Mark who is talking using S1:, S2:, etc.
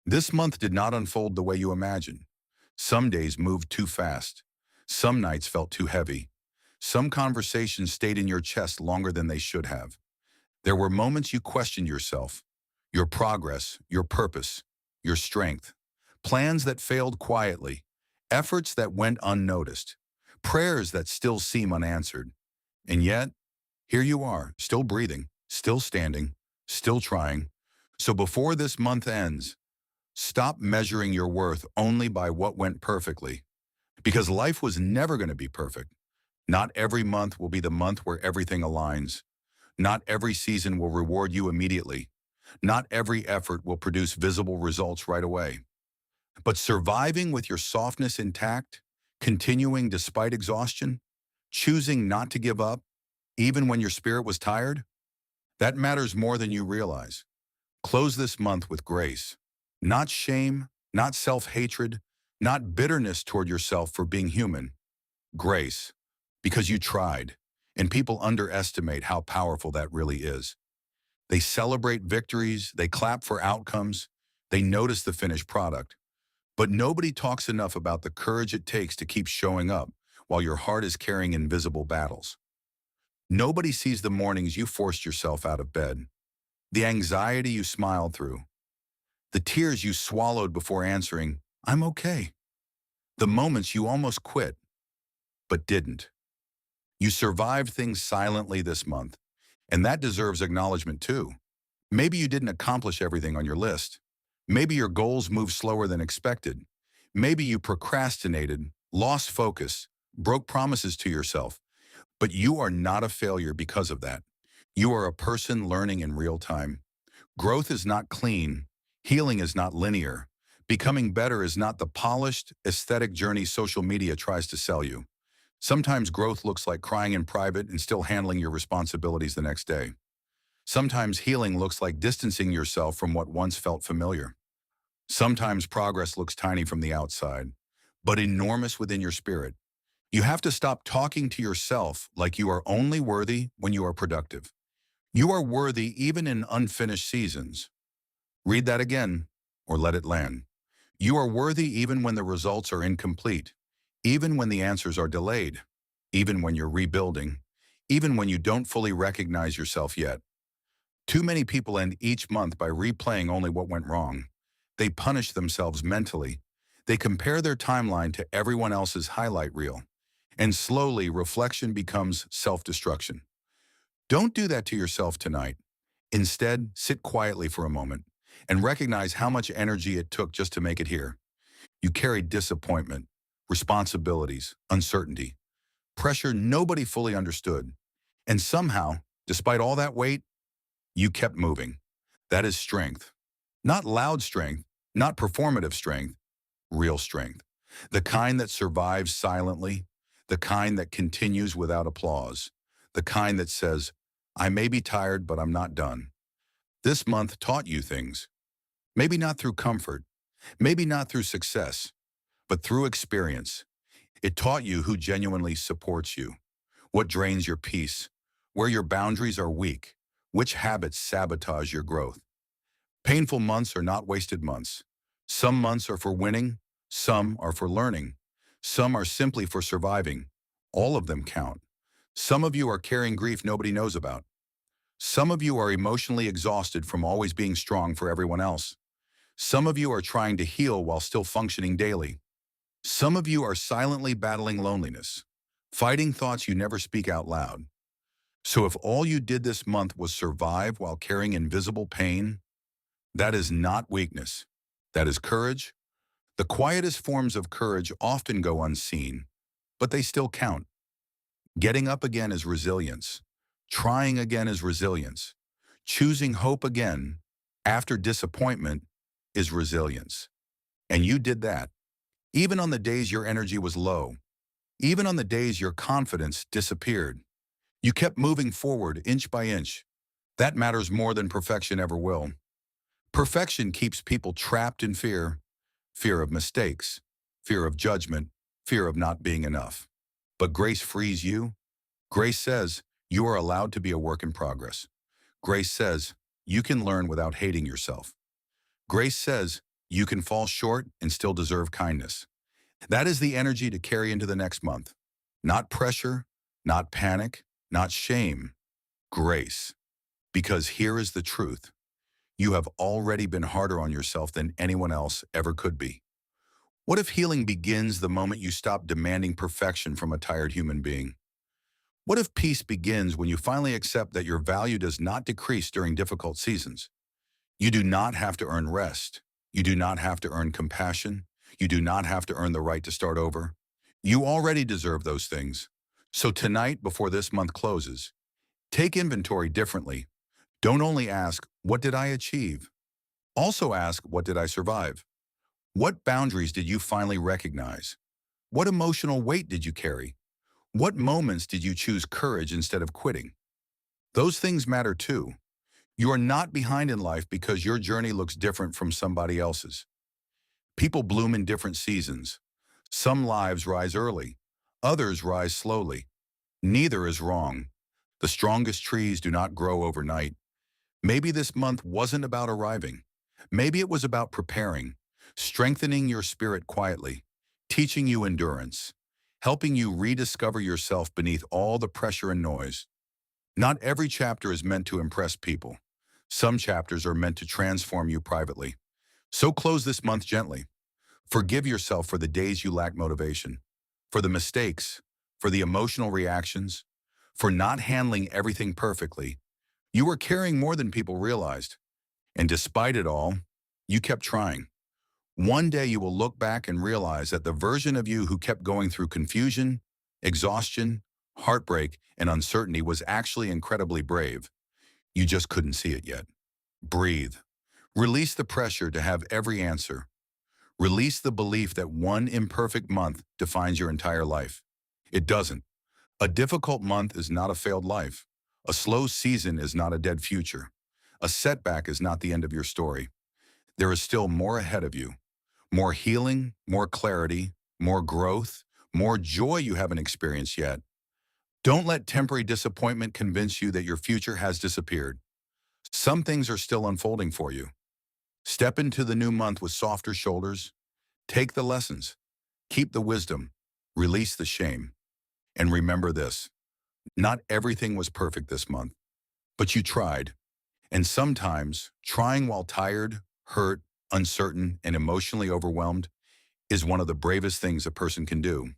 S1: This month did not unfold the way you imagined. Some days moved too fast. Some nights felt too heavy. Some conversations stayed in your chest longer than they should have. There were moments you questioned yourself, your progress, your purpose, your strength. Plans that failed quietly, efforts that went unnoticed, prayers that still seem unanswered. And yet, here you are, still breathing, still standing, still trying. So before this month ends, stop measuring your worth only by what went perfectly, because life was never going to be perfect. Not every month will be the month where everything aligns. Not every season will reward you immediately. Not every effort will produce visible results right away. But surviving with your softness intact, continuing despite exhaustion, choosing not to give up, even when your spirit was tired, that matters more than you realize. Close this month with grace. Not shame, not self-hatred, not bitterness toward yourself for being human. Grace, because you tried, and people underestimate how powerful that really is. They celebrate victories, they clap for outcomes, they notice the finished product. But nobody talks enough about the courage it takes to keep showing up while your heart is carrying invisible battles. Nobody sees the mornings you forced yourself out of bed, the anxiety you smiled through, the tears you swallowed before answering, "I'm okay." The moments you almost quit, but didn't. You survived things silently this month, and that deserves acknowledgement too. Maybe you didn't accomplish everything on your list. Maybe your goals moved slower than expected. Maybe you procrastinated, lost focus, broke promises to yourself. But you are not a failure because of that. You are a person learning in real time. Growth is not clean. Healing is not linear. Becoming better is not the polished, aesthetic journey social media tries to sell you. Sometimes growth looks like crying in private and still handling your responsibilities the next day. Sometimes healing looks like distancing yourself from what once felt familiar. Sometimes progress looks tiny from the outside, but enormous within your spirit. You have to stop talking to yourself like you are only worthy when you are productive. You are worthy even in unfinished seasons. Read that again, or let it land. You are worthy even when the results are incomplete, even when the answers are delayed, even when you're rebuilding, even when you don't fully recognize yourself yet. Too many people end each month by replaying only what went wrong. They punish themselves mentally. They compare their timeline to everyone else's highlight reel. And slowly, reflection becomes self-destruction. Don't do that to yourself tonight. Instead, sit quietly for a moment and recognize how much energy it took just to make it here. You carried disappointment, responsibilities, uncertainty, pressure nobody fully understood. And somehow, despite all that weight, you kept moving. That is strength. Not loud strength, not performative strength, real strength. The kind that survives silently, the kind that continues without applause, the kind that says, "I may be tired, but I'm not done." This month taught you things. Maybe not through comfort, maybe not through success, but through experience. It taught you who genuinely supports you, what drains your peace, where your boundaries are weak, which habits sabotage your growth. Painful months are not wasted months. Some months are for winning, some are for learning, some are simply for surviving. All of them count. Some of you are carrying grief nobody knows about. Some of you are emotionally exhausted from always being strong for everyone else. Some of you are trying to heal while still functioning daily. Some of you are silently battling loneliness, fighting thoughts you never speak out loud. So if all you did this month was survive while carrying invisible pain, that is not weakness. That is courage. The quietest forms of courage often go unseen, but they still count. Getting up again is resilience. Trying again is resilience. Choosing hope again after disappointment is resilience. And you did that. Even on the days your energy was low, even on the days your confidence disappeared, you kept moving forward inch by inch. That matters more than perfection ever will. Perfection keeps people trapped in fear, fear of mistakes, fear of judgment, fear of not being enough. But grace frees you. Grace says you are allowed to be a work in progress. Grace says you can learn without hating yourself. Grace says You can fall short and still deserve kindness. That is the energy to carry into the next month. Not pressure, not panic, not shame, grace. Because here is the truth. You have already been harder on yourself than anyone else ever could be. What if healing begins the moment you stop demanding perfection from a tired human being? What if peace begins when you finally accept that your value does not decrease during difficult seasons? You do not have to earn rest. You do not have to earn compassion. You do not have to earn the right to start over. You already deserve those things. So tonight, before this month closes, take inventory differently. Don't only ask, what did I achieve? Also ask, what did I survive? What boundaries did you finally recognize? What emotional weight did you carry? What moments did you choose courage instead of quitting? Those things matter too. You are not behind in life because your journey looks different from somebody else's. People bloom in different seasons. Some lives rise early. Others rise slowly. Neither is wrong. The strongest trees do not grow overnight. Maybe this month wasn't about arriving. Maybe it was about preparing, strengthening your spirit quietly, teaching you endurance, helping you rediscover yourself beneath all the pressure and noise. Not every chapter is meant to impress people. Some chapters are meant to transform you privately. So close this month gently. Forgive yourself for the days you lack motivation, for the mistakes, for the emotional reactions, for not handling everything perfectly. You were carrying more than people realized. And despite it all, you kept trying. One day you will look back and realize that the version of you who kept going through confusion, exhaustion, heartbreak, and uncertainty was actually incredibly brave. You just couldn't see it yet. Breathe. Release the pressure to have every answer. Release the belief that one imperfect month defines your entire life. It doesn't. A difficult month is not a failed life. A slow season is not a dead future. A setback is not the end of your story. There is still more ahead of you. More healing, more clarity, more growth, more joy you haven't experienced yet. Don't let temporary disappointment convince you that your future has disappeared. Some things are still unfolding for you. Step into the new month with softer shoulders. Take the lessons. Keep the wisdom. Release the shame. And remember this, not everything was perfect this month, but you tried. And sometimes, trying while tired, hurt, uncertain, and emotionally overwhelmed is one of the bravest things a person can do.